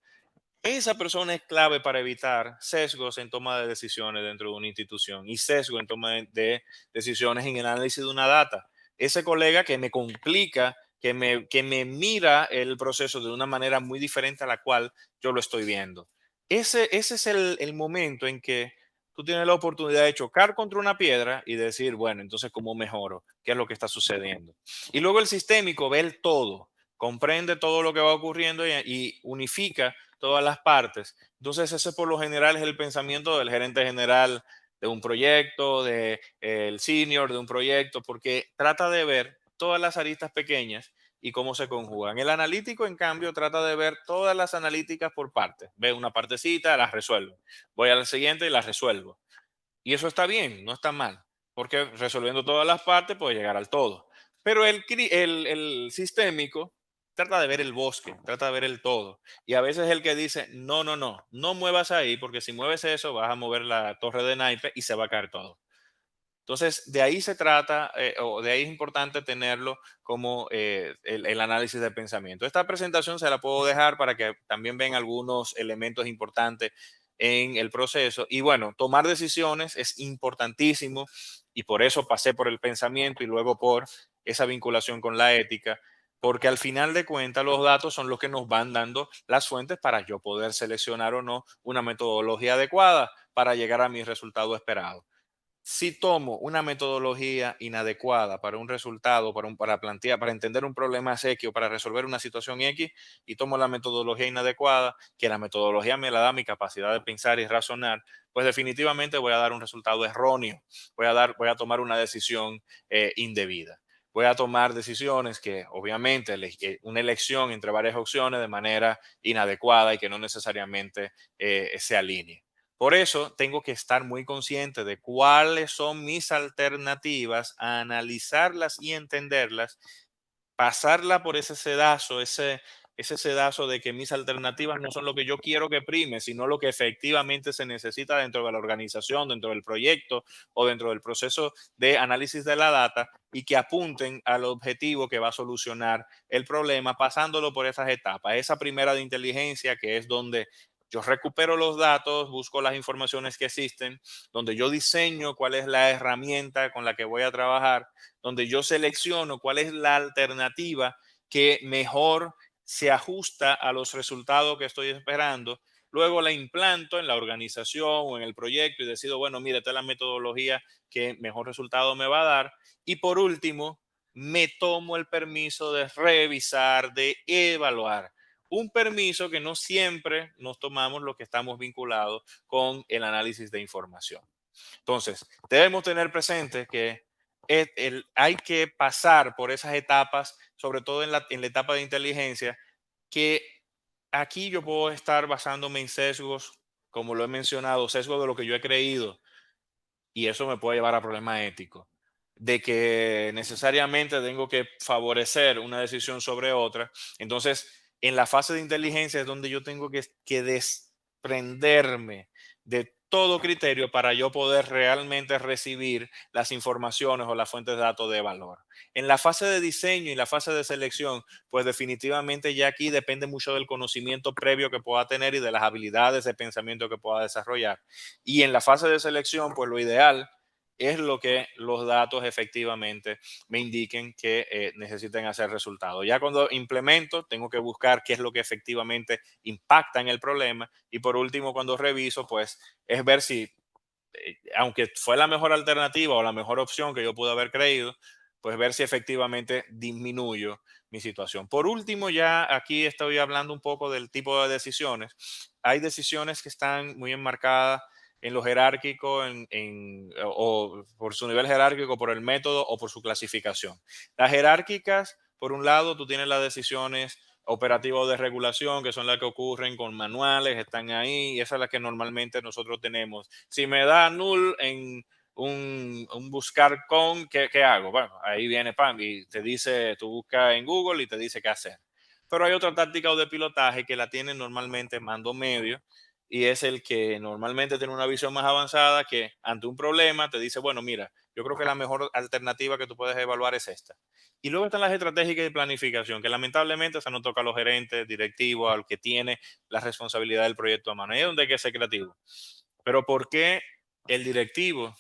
Esa persona es clave para evitar sesgos en toma de decisiones dentro de una institución y sesgo en toma de decisiones en el análisis de una data. Ese colega que me complica, que me mira el proceso de una manera muy diferente a la cual yo lo estoy viendo. Ese es el momento en que tú tienes la oportunidad de chocar contra una piedra y decir, bueno, entonces, ¿cómo mejoro? ¿Qué es lo que está sucediendo? Y luego el sistémico ve el todo, comprende todo lo que va ocurriendo y unifica todas las partes. Entonces, ese por lo general es el pensamiento del gerente general de un proyecto, de el senior de un proyecto, porque trata de ver todas las aristas pequeñas y cómo se conjugan. El analítico, en cambio, trata de ver todas las analíticas por partes. Ve una partecita, las resuelvo. Voy a la siguiente y las resuelvo. Y eso está bien, no está mal, porque resolviendo todas las partes puede llegar al todo. Pero el sistémico trata de ver el bosque, trata de ver el todo. Y a veces el que dice, no, no, no, no muevas ahí, porque si mueves eso vas a mover la torre de naipe y se va a caer todo. Entonces, de ahí se trata, o de ahí es importante tenerlo como el análisis de pensamiento. Esta presentación se la puedo dejar para que también vean algunos elementos importantes en el proceso. Y bueno, tomar decisiones es importantísimo y por eso pasé por el pensamiento y luego por esa vinculación con la ética, porque al final de cuentas los datos son los que nos van dando las fuentes para yo poder seleccionar o no una metodología adecuada. para llegar a mi resultado esperado. Si tomo una metodología inadecuada para un resultado, para entender un problema X o para resolver una situación X, y tomo la metodología inadecuada, que la metodología me la da mi capacidad de pensar y razonar, pues definitivamente voy a dar un resultado erróneo, voy a tomar una decisión indebida. Voy a tomar decisiones que obviamente una elección entre varias opciones de manera inadecuada y que no necesariamente se alinee. Por eso tengo que estar muy consciente de cuáles son mis alternativas, analizarlas y entenderlas, pasarla por ese sedazo de que mis alternativas no son lo que yo quiero que prime, sino lo que efectivamente se necesita dentro de la organización, dentro del proyecto o dentro del proceso de análisis de la data, y que apunten al objetivo que va a solucionar el problema, pasándolo por esas etapas. Esa primera de inteligencia, que es donde yo recupero los datos, busco las informaciones que existen, donde yo diseño cuál es la herramienta con la que voy a trabajar, donde yo selecciono cuál es la alternativa que mejor se ajusta a los resultados que estoy esperando. Luego la implanto en la organización o en el proyecto y decido, bueno, mire, esta es la metodología que mejor resultado me va a dar. Y por último, me tomo el permiso de revisar, de evaluar. Un permiso que no siempre nos tomamos los que estamos vinculados con el análisis de información. Entonces, debemos tener presente que hay que pasar por esas etapas, sobre todo en la etapa de inteligencia, que aquí yo puedo estar basándome en sesgos, como lo he mencionado, sesgos de lo que yo he creído, y eso me puede llevar a problemas éticos, de que necesariamente tengo que favorecer una decisión sobre otra. Entonces, en la fase de inteligencia es donde yo tengo que desprenderme de todo criterio para yo poder realmente recibir las informaciones o las fuentes de datos de valor. En la fase de diseño y la fase de selección, pues definitivamente ya aquí depende mucho del conocimiento previo que pueda tener y de las habilidades de pensamiento que pueda desarrollar. Y en la fase de selección, pues lo ideal es lo que los datos efectivamente me indiquen que necesiten hacer resultados. Ya cuando implemento, tengo que buscar qué es lo que efectivamente impacta en el problema. Y por último, cuando reviso, pues es ver si, aunque fue la mejor alternativa o la mejor opción que yo pude haber creído, pues ver si efectivamente disminuyo mi situación. Por último, ya aquí estoy hablando un poco del tipo de decisiones. Hay decisiones que están muy enmarcadas en lo jerárquico, o por su nivel jerárquico, por el método o por su clasificación. Las jerárquicas, por un lado, tú tienes las decisiones operativas de regulación, que son las que ocurren con manuales, están ahí, y esas son las que normalmente nosotros tenemos. Si me da null en un buscar con, ¿qué hago? Bueno, ahí viene PAM y te dice, tú buscas en Google y te dice qué hacer. Pero hay otra táctica o de pilotaje que la tienen normalmente mando medio, y es el que normalmente tiene una visión más avanzada, que ante un problema te dice, bueno, mira, yo creo que la mejor alternativa que tú puedes evaluar es esta. Y luego están las estratégicas de planificación, que lamentablemente se nos toca a los gerentes, directivos, al que tiene la responsabilidad del proyecto a mano. Ahí es donde hay que ser creativo. Pero ¿por qué el directivo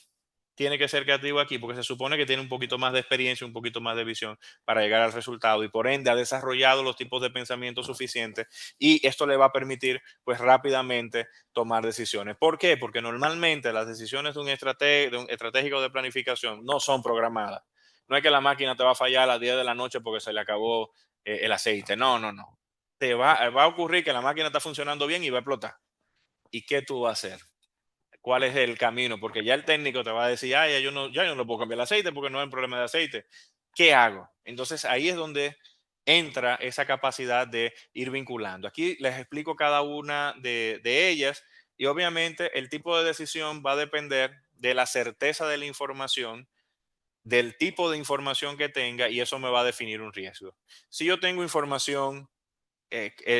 tiene que ser creativo aquí? Porque se supone que tiene un poquito más de experiencia, un poquito más de visión para llegar al resultado, y por ende ha desarrollado los tipos de pensamiento suficientes, y esto le va a permitir pues rápidamente tomar decisiones. ¿Por qué? Porque normalmente las decisiones de un estratégico de planificación no son programadas. No es que la máquina te va a fallar a las 10 de la noche porque se le acabó el aceite. No, no, no. Va a ocurrir que la máquina está funcionando bien y va a explotar. ¿Y qué tú vas a hacer? ¿Cuál es el camino? Porque ya el técnico te va a decir, ah, ya yo no puedo cambiar el aceite porque no hay un problema de aceite. ¿Qué hago? Entonces ahí es donde entra esa capacidad de ir vinculando. Aquí les explico cada una de ellas, y obviamente el tipo de decisión va a depender de la certeza de la información, del tipo de información que tenga, y eso me va a definir un riesgo. Si yo tengo información,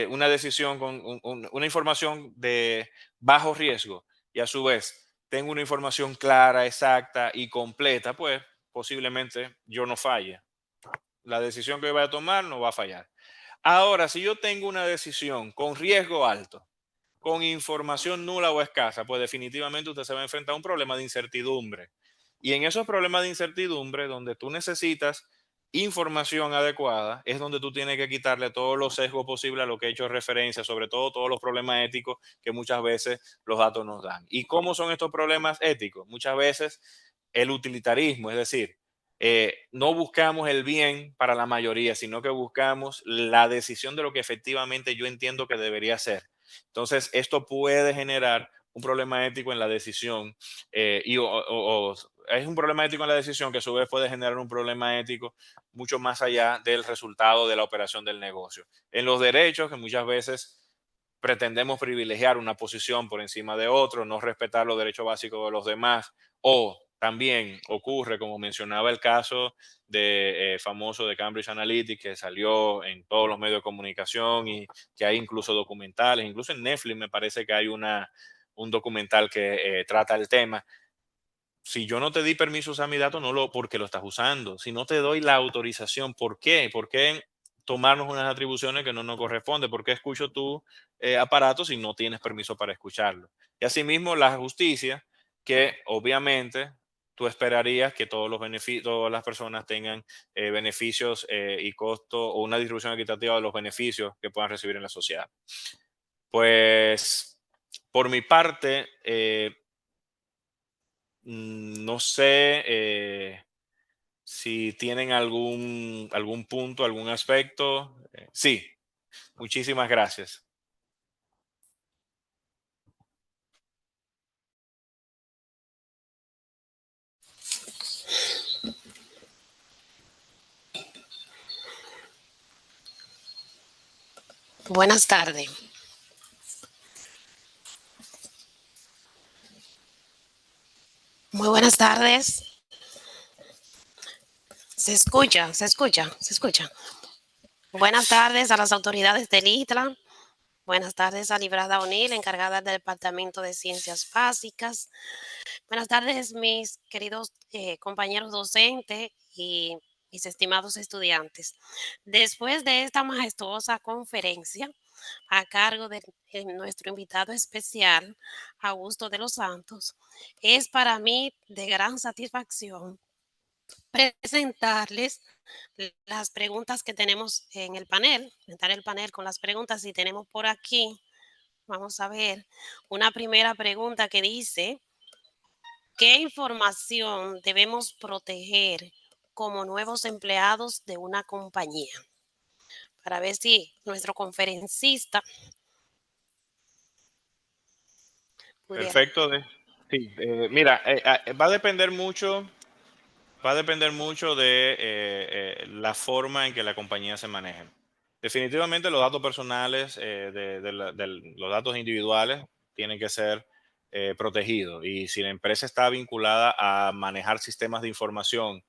una decisión con una información de bajo riesgo, y a su vez tengo una información clara, exacta y completa, pues posiblemente yo no falle. La decisión que voy a tomar no va a fallar. Ahora, si yo tengo una decisión con riesgo alto, con información nula o escasa, pues definitivamente usted se va a enfrentar a un problema de incertidumbre. Y en esos problemas de incertidumbre, donde tú necesitas información adecuada, es donde tú tienes que quitarle todos los sesgos posibles a lo que he hecho referencia, sobre todo todos los problemas éticos que muchas veces los datos nos dan. ¿Y cómo son estos problemas éticos? Muchas veces el utilitarismo, es decir, no buscamos el bien para la mayoría, sino que buscamos la decisión de lo que efectivamente yo entiendo que debería ser. Entonces, esto puede generar un problema ético en la decisión es un problema ético en la decisión que a su vez puede generar un problema ético mucho más allá del resultado de la operación del negocio. En los derechos, que muchas veces pretendemos privilegiar una posición por encima de otro, no respetar los derechos básicos de los demás, o también ocurre, como mencionaba el caso de famoso de Cambridge Analytica, que salió en todos los medios de comunicación y que hay incluso documentales, incluso en Netflix me parece que hay un documental que trata el tema. Si yo no te di permiso a usar mi dato, no lo, porque lo estás usando. Si no te doy la autorización, ¿por qué? ¿Por qué tomarnos unas atribuciones que no nos corresponden? ¿Por qué escucho tu aparato si no tienes permiso para escucharlo? Y asimismo, la justicia, que obviamente tú esperarías que todos los beneficios, todas las personas tengan beneficios y costo o una distribución equitativa de los beneficios que puedan recibir en la sociedad. Pues, por mi parte, no sé si tienen algún punto, algún aspecto. Sí, muchísimas gracias. Buenas tardes. Muy buenas tardes. Se escucha, se escucha, se escucha. Buenas tardes a las autoridades del ITLA. Buenas tardes a Librada O'Neill, encargada del Departamento de Ciencias Básicas. Buenas tardes, mis queridos compañeros docentes y mis estimados estudiantes. Después de esta majestuosa conferencia, a cargo de nuestro invitado especial, Augusto de los Santos, es para mí de gran satisfacción presentarles las preguntas que tenemos en el panel, presentar el panel con las preguntas y tenemos por aquí, vamos a ver, una primera pregunta que dice, ¿qué información debemos proteger como nuevos empleados de una compañía? Para ver si nuestro conferencista pudiera. Perfecto. Sí, mira, va a depender mucho de la forma en que la compañía se maneje. Definitivamente los datos personales, los datos individuales tienen que ser protegidos. Y si la empresa está vinculada a manejar sistemas de información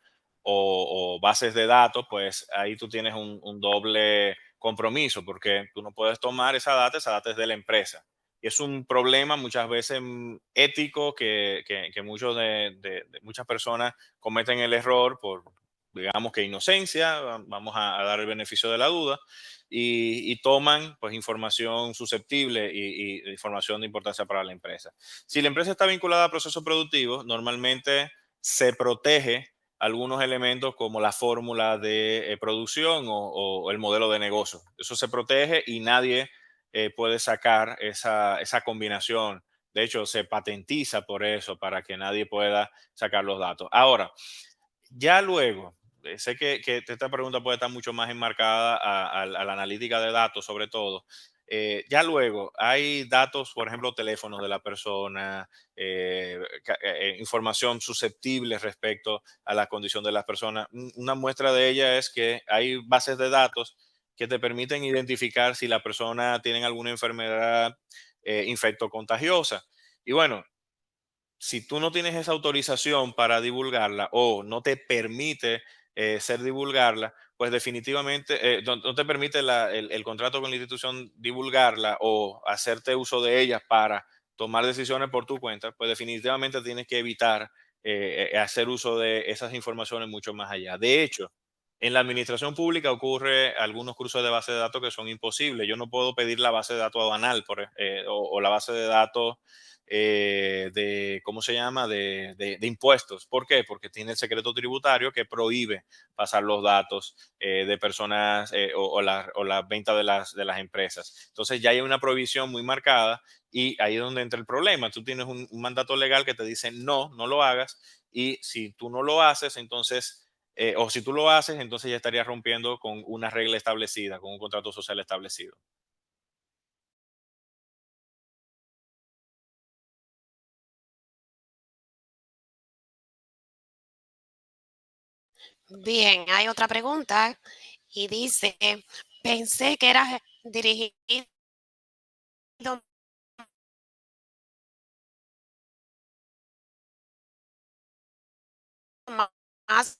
o bases de datos, pues ahí tú tienes un doble compromiso porque tú no puedes tomar esa data es de la empresa. Y es un problema muchas veces ético que muchas personas cometen el error por, digamos que inocencia, vamos a dar el beneficio de la duda, y toman pues información susceptible y información de importancia para la empresa. Si la empresa está vinculada a procesos productivos, normalmente se protege algunos elementos como la fórmula de producción o el modelo de negocio. Eso se protege y nadie puede sacar esa combinación. De hecho, se patentiza por eso, para que nadie pueda sacar los datos. Ahora, ya luego, sé que esta pregunta puede estar mucho más enmarcada a la analítica de datos, sobre todo. Ya luego, hay datos, por ejemplo, teléfonos de la persona, información susceptible respecto a la condición de las personas. Una muestra de ella es que hay bases de datos que te permiten identificar si la persona tiene alguna enfermedad infectocontagiosa. Y bueno, si tú no tienes esa autorización para divulgarla o no te permite ser divulgarla, pues definitivamente no te permite el contrato con la institución divulgarla o hacerte uso de ella para tomar decisiones por tu cuenta, pues definitivamente tienes que evitar hacer uso de esas informaciones mucho más allá. De hecho, en la administración pública ocurre algunos cruces de base de datos que son imposibles. Yo no puedo pedir la base de datos aduanal o la base de datos ¿cómo se llama? De impuestos. ¿Por qué? Porque tiene el secreto tributario que prohíbe pasar los datos de personas o la venta de las empresas. Entonces ya hay una prohibición muy marcada y ahí es donde entra el problema. Tú tienes un mandato legal que te dice no, no lo hagas, y si tú no lo haces, entonces, o si tú lo haces, entonces ya estarías rompiendo con una regla establecida, con un contrato social establecido. Bien, hay otra pregunta y dice, pensé que era dirigido más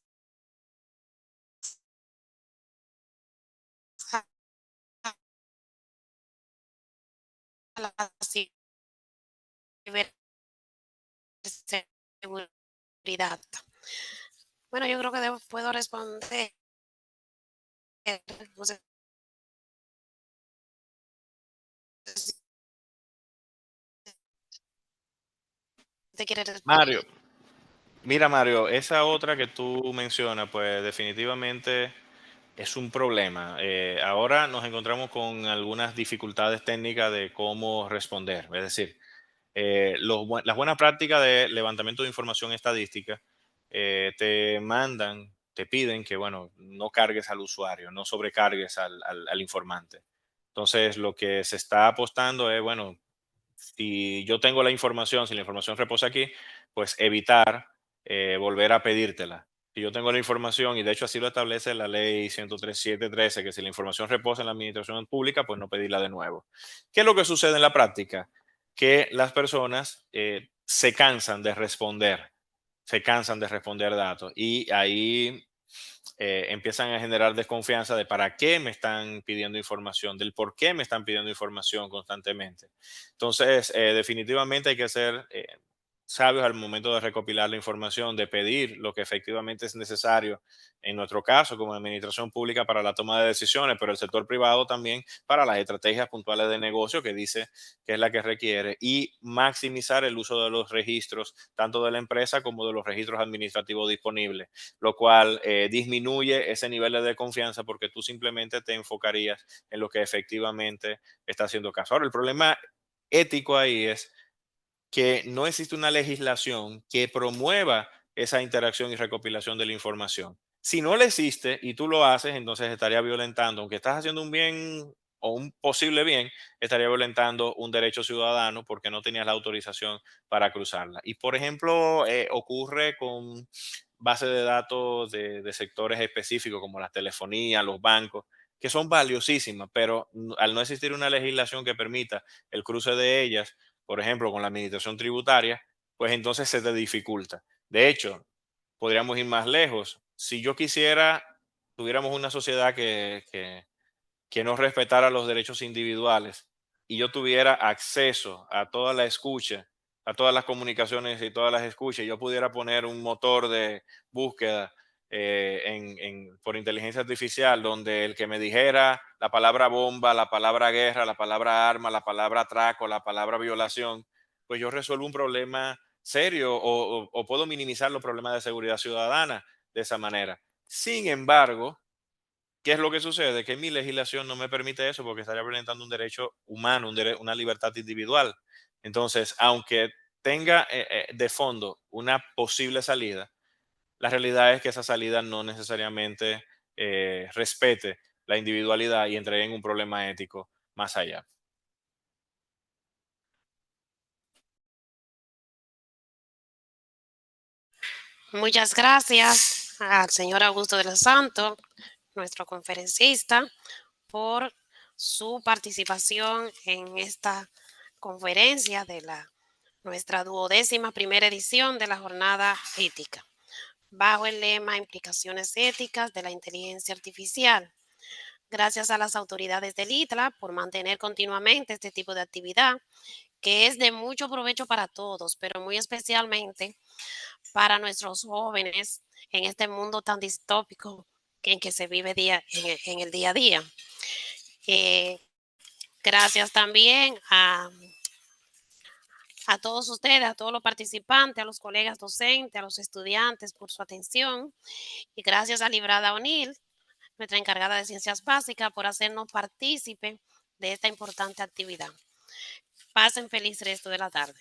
a la ciberseguridad. Bueno, yo creo que puedo responder. No sé si te quiere responder. Mario, mira Mario, esa otra que tú mencionas, pues definitivamente es un problema. Ahora nos encontramos con algunas dificultades técnicas de cómo responder. Es decir, las buenas prácticas de levantamiento de información estadística te piden que, bueno, no cargues al usuario, no sobrecargues al informante. Entonces, lo que se está apostando es, bueno, si yo tengo la información, si la información reposa aquí, pues evitar volver a pedírtela. Si yo tengo la información, y de hecho así lo establece la ley 103.713, que si la información reposa en la administración pública, pues no pedirla de nuevo. ¿Qué es lo que sucede en la práctica? Que las personas se cansan de responder datos, y ahí empiezan a generar desconfianza de para qué me están pidiendo información, del por qué me están pidiendo información constantemente. Entonces, definitivamente hay que ser sabios al momento de recopilar la información, de pedir lo que efectivamente es necesario, en nuestro caso como administración pública para la toma de decisiones, pero el sector privado también para las estrategias puntuales de negocio que dice que es la que requiere, y maximizar el uso de los registros, tanto de la empresa como de los registros administrativos disponibles, lo cual disminuye ese nivel de confianza porque tú simplemente te enfocarías en lo que efectivamente está haciendo caso. Ahora, el problema ético ahí es que no existe una legislación que promueva esa interacción y recopilación de la información. Si no le existe y tú lo haces, entonces estaría violentando, aunque estás haciendo un bien o un posible bien, estaría violentando un derecho ciudadano porque no tenías la autorización para cruzarla. Y por ejemplo, ocurre con bases de datos de sectores específicos como la telefonía, los bancos, que son valiosísimas, pero al no existir una legislación que permita el cruce de ellas, por ejemplo, con la administración tributaria, pues entonces se te dificulta. De hecho, podríamos ir más lejos. Si yo quisiera, tuviéramos una sociedad que no respetara los derechos individuales y yo tuviera acceso a toda la escucha, a todas las comunicaciones y todas las escuchas, yo pudiera poner un motor de búsqueda por inteligencia artificial donde el que me dijera la palabra bomba, la palabra guerra, la palabra arma, la palabra atraco, la palabra violación, pues yo resuelvo un problema serio o puedo minimizar los problemas de seguridad ciudadana de esa manera. Sin embargo, ¿qué es lo que sucede? Que mi legislación no me permite eso porque estaría violentando un derecho humano, una libertad individual. Entonces, aunque tenga de fondo una posible salida, la realidad es que esa salida no necesariamente respete la individualidad y entre en un problema ético más allá. Muchas gracias al señor Augusto de los Santos, nuestro conferencista, por su participación en esta conferencia de nuestra 21ª edición de la Jornada Ética, bajo el lema Implicaciones éticas de la inteligencia artificial. Gracias a las autoridades del ITLA por mantener continuamente este tipo de actividad, que es de mucho provecho para todos, pero muy especialmente para nuestros jóvenes en este mundo tan distópico en que se vive en el día a día. Eh, Gracias también a todos ustedes, a todos los participantes, a los colegas docentes, a los estudiantes por su atención. Y gracias a Librada O'Neill, nuestra encargada de Ciencias Básicas, por hacernos partícipe de esta importante actividad. Pasen feliz resto de la tarde.